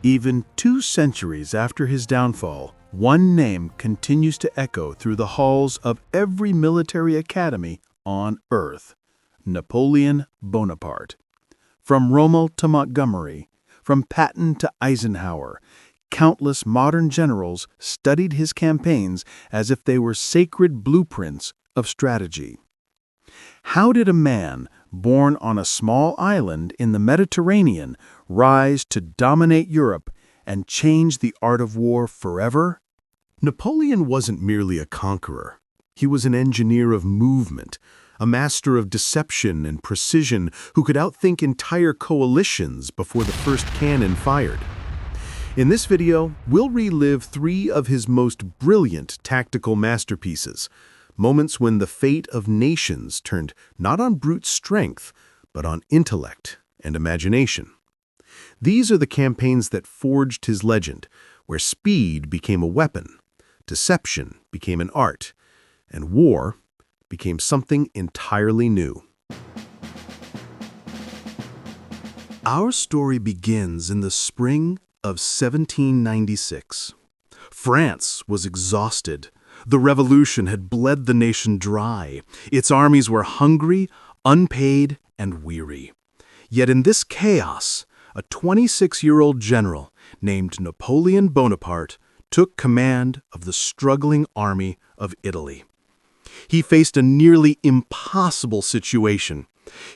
Even 2 centuries after his downfall, one name continues to echo through the halls of every military academy on Earth: Napoleon Bonaparte. From Rommel to Montgomery, from Patton to Eisenhower, countless modern generals studied his campaigns as if they were sacred blueprints of strategy. How did a man born on a small island in the Mediterranean rise to dominate Europe and change the art of war forever? Napoleon wasn't merely a conqueror. He was an engineer of movement, a master of deception and precision who could outthink entire coalitions before the first cannon fired. In this video, we'll relive 3 of his most brilliant tactical masterpieces, moments when the fate of nations turned not on brute strength, but on intellect and imagination. These are the campaigns that forged his legend, where speed became a weapon, deception became an art, and war became something entirely new. Our story begins in the spring of 1796. France was exhausted. The revolution had bled the nation dry. Its armies were hungry, unpaid, and weary. Yet in this chaos, a 26-year-old general named Napoleon Bonaparte took command of the struggling army of Italy. He faced a nearly impossible situation.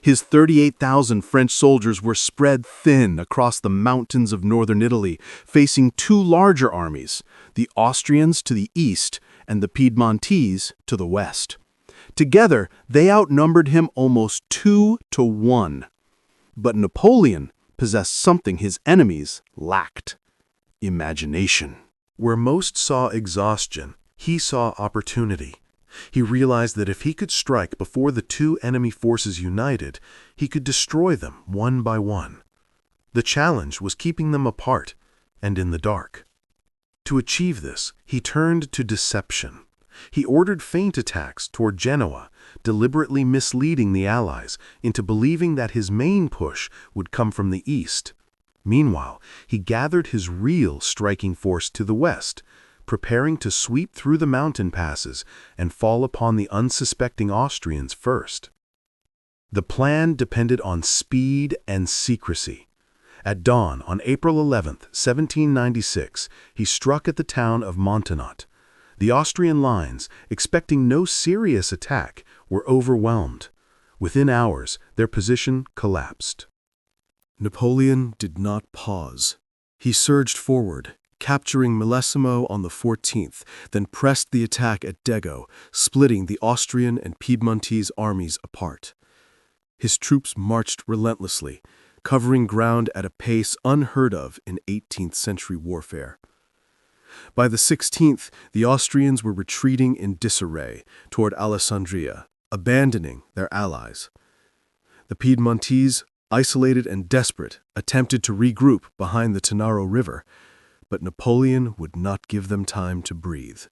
His 38,000 French soldiers were spread thin across the mountains of northern Italy, facing 2 larger armies, the Austrians to the east and the Piedmontese to the west. Together, they outnumbered him almost 2 to 1. But Napoleon possessed something his enemies lacked: imagination. Where most saw exhaustion, he saw opportunity. He realized that if he could strike before the 2 enemy forces united, he could destroy them one by one. The challenge was keeping them apart and in the dark. To achieve this, he turned to deception. He ordered feint attacks toward Genoa, deliberately misleading the Allies into believing that his main push would come from the east. Meanwhile, he gathered his real striking force to the west, preparing to sweep through the mountain passes and fall upon the unsuspecting Austrians first. The plan depended on speed and secrecy. At dawn on April 11, 1796, he struck at the town of Montenotte. The Austrian lines, expecting no serious attack, were overwhelmed. Within hours, their position collapsed. Napoleon did not pause. He surged forward, capturing Millesimo on the 14th, then pressed the attack at Dego, splitting the Austrian and Piedmontese armies apart. His troops marched relentlessly, covering ground at a pace unheard of in 18th-century warfare. By the 16th, the Austrians were retreating in disarray toward Alessandria, abandoning their allies. The Piedmontese, isolated and desperate, attempted to regroup behind the Tanaro River, but Napoleon would not give them time to breathe.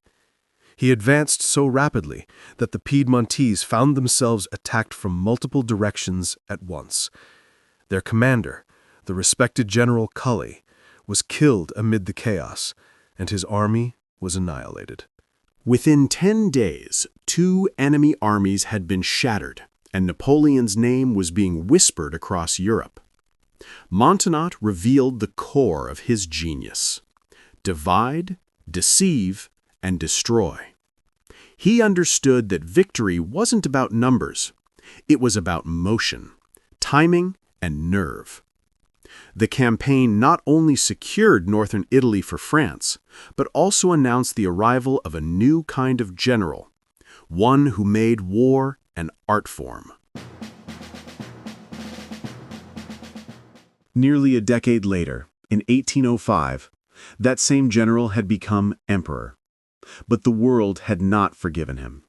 He advanced so rapidly that the Piedmontese found themselves attacked from multiple directions at once. Their commander, the respected General Cully, was killed amid the chaos, and his army was annihilated. Within 10 days, 2 enemy armies had been shattered, and Napoleon's name was being whispered across Europe. Montenotte revealed the core of his genius: divide, deceive, and destroy. He understood that victory wasn't about numbers. It was about motion, timing, and nerve. The campaign not only secured northern Italy for France, but also announced the arrival of a new kind of general, one who made war an art form. Nearly a decade later, in 1805, that same general had become emperor. But the world had not forgiven him.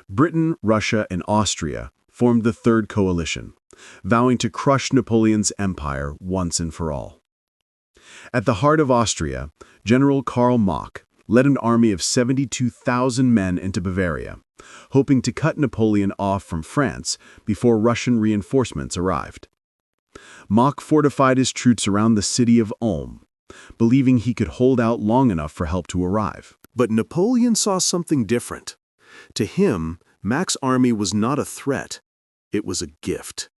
Britain, Russia, and Austria formed the Third Coalition, vowing to crush Napoleon's empire once and for all. At the heart of Austria, General Karl Marx led an army of 72,000 men into Bavaria, hoping to cut Napoleon off from France before Russian reinforcements arrived. Marx fortified his troops around the city of Ulm, believing he could hold out long enough for help to arrive. But Napoleon saw something different. To him, Mac's army was not a threat. It was a gift.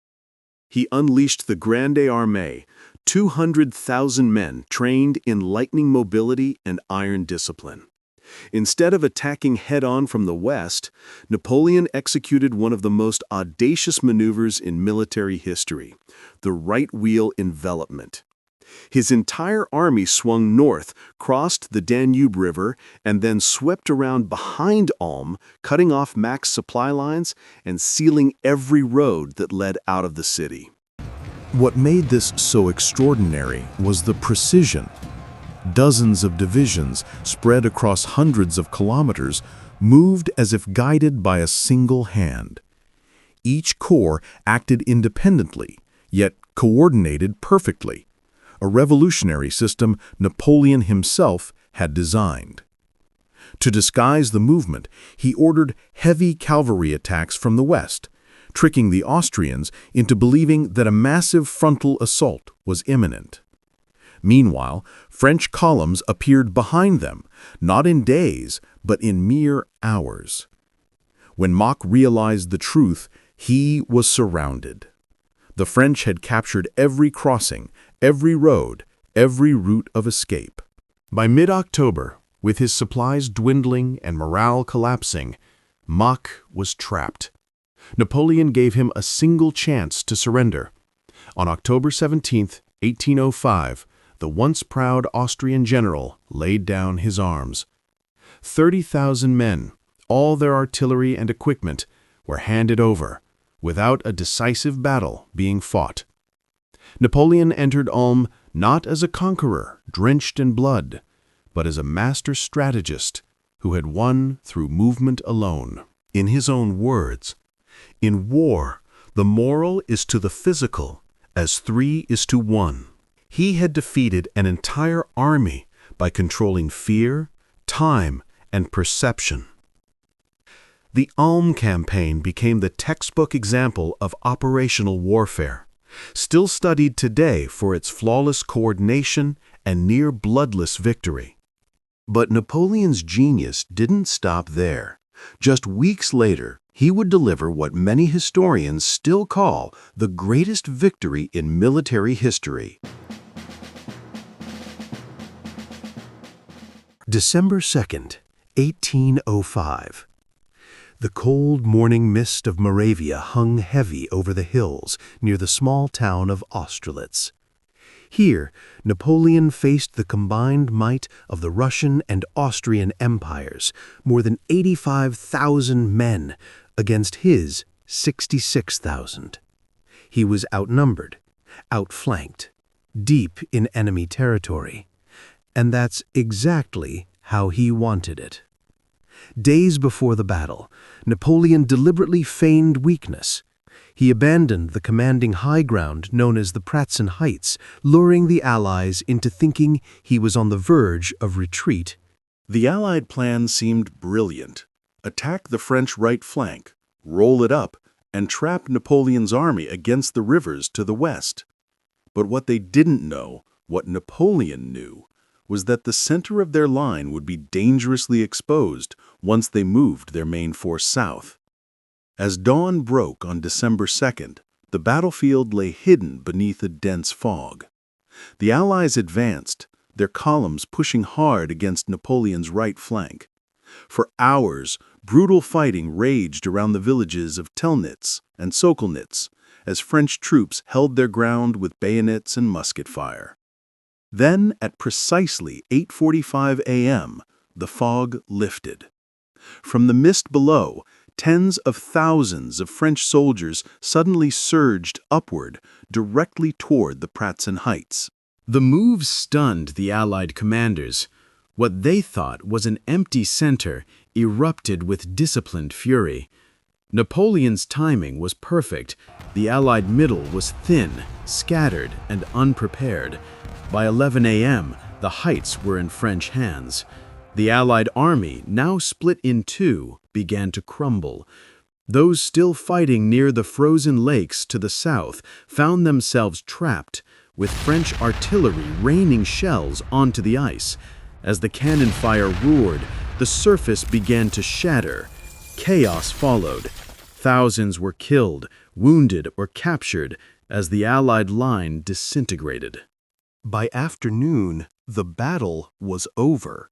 He unleashed the Grande Armée, 200,000 men trained in lightning mobility and iron discipline. Instead of attacking head-on from the west, Napoleon executed one of the most audacious maneuvers in military history, the right wheel envelopment. His entire army swung north, crossed the Danube River, and then swept around behind Ulm, cutting off Mac's supply lines and sealing every road that led out of the city. What made this so extraordinary was the precision. Dozens of divisions, spread across hundreds of kilometers, moved as if guided by a single hand. Each corps acted independently, yet coordinated perfectly, a revolutionary system Napoleon himself had designed. To disguise the movement, he ordered heavy cavalry attacks from the west, tricking the Austrians into believing that a massive frontal assault was imminent. Meanwhile, French columns appeared behind them, not in days, but in mere hours. When Mack realized the truth, he was surrounded. The French had captured every crossing, every road, every route of escape. By mid-October, with his supplies dwindling and morale collapsing, Mack was trapped. Napoleon gave him a single chance to surrender. On October 17, 1805, the once proud Austrian general laid down his arms. 30,000 men, all their artillery and equipment, were handed over, without a decisive battle being fought. Napoleon entered Ulm not as a conqueror drenched in blood, but as a master strategist who had won through movement alone. In his own words, "In war, the moral is to the physical as 3 is to 1. He had defeated an entire army by controlling fear, time, and perception. The Ulm Campaign became the textbook example of operational warfare, still studied today for its flawless coordination and near bloodless victory. But Napoleon's genius didn't stop there. Just weeks later, he would deliver what many historians still call the greatest victory in military history. December 2nd, 1805. The cold morning mist of Moravia hung heavy over the hills near the small town of Austerlitz. Here, Napoleon faced the combined might of the Russian and Austrian empires, more than 85,000 men, against his 66,000. He was outnumbered, outflanked, deep in enemy territory. And that's exactly how he wanted it. Days before the battle, Napoleon deliberately feigned weakness. He abandoned the commanding high ground known as the Pratzen Heights, luring the Allies into thinking he was on the verge of retreat. The Allied plan seemed brilliant. Attack the French right flank, roll it up, and trap Napoleon's army against the rivers to the west. But what they didn't know, what Napoleon knew, was that the center of their line would be dangerously exposed once they moved their main force south. As dawn broke on December 2nd, the battlefield lay hidden beneath a dense fog. The Allies advanced, their columns pushing hard against Napoleon's right flank. For hours, brutal fighting raged around the villages of Telnitz and Sokolnitz as French troops held their ground with bayonets and musket fire. Then, at precisely 8:45 a.m., the fog lifted. From the mist below, tens of thousands of French soldiers suddenly surged upward, directly toward the Pratzen Heights. The move stunned the Allied commanders. What they thought was an empty center erupted with disciplined fury. Napoleon's timing was perfect. The Allied middle was thin, scattered, and unprepared. By 11 a.m., the heights were in French hands. The Allied army, now split in two, began to crumble. Those still fighting near the frozen lakes to the south found themselves trapped, with French artillery raining shells onto the ice. As the cannon fire roared, the surface began to shatter. Chaos followed. Thousands were killed, wounded, or captured as the Allied line disintegrated. By afternoon, the battle was over.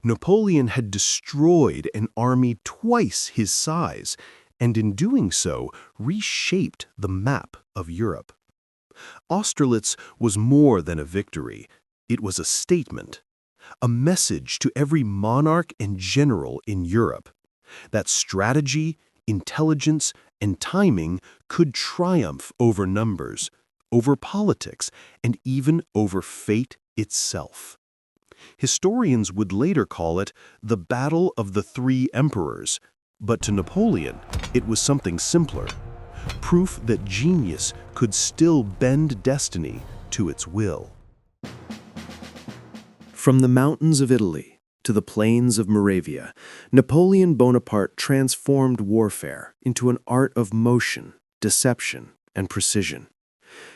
Napoleon had destroyed an army twice his size, and in doing so, reshaped the map of Europe. Austerlitz was more than a victory. It was a statement, a message to every monarch and general in Europe, that strategy, intelligence, and timing could triumph over numbers, over politics, and even over fate itself. Historians would later call it the Battle of the Three Emperors, but to Napoleon, it was something simpler, proof that genius could still bend destiny to its will. From the mountains of Italy to the plains of Moravia, Napoleon Bonaparte transformed warfare into an art of motion, deception, and precision.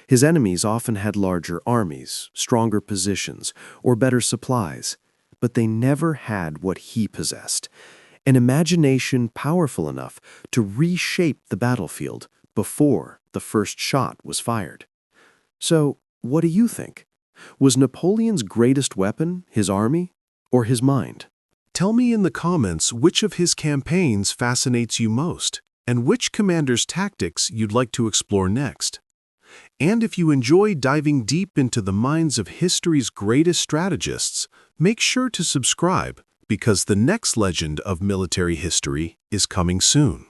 His enemies often had larger armies, stronger positions, or better supplies, but they never had what he possessed, an imagination powerful enough to reshape the battlefield before the first shot was fired. So, what do you think? Was Napoleon's greatest weapon his army or his mind? Tell me in the comments which of his campaigns fascinates you most, and which commander's tactics you'd like to explore next. And if you enjoy diving deep into the minds of history's greatest strategists, make sure to subscribe, because the next legend of military history is coming soon.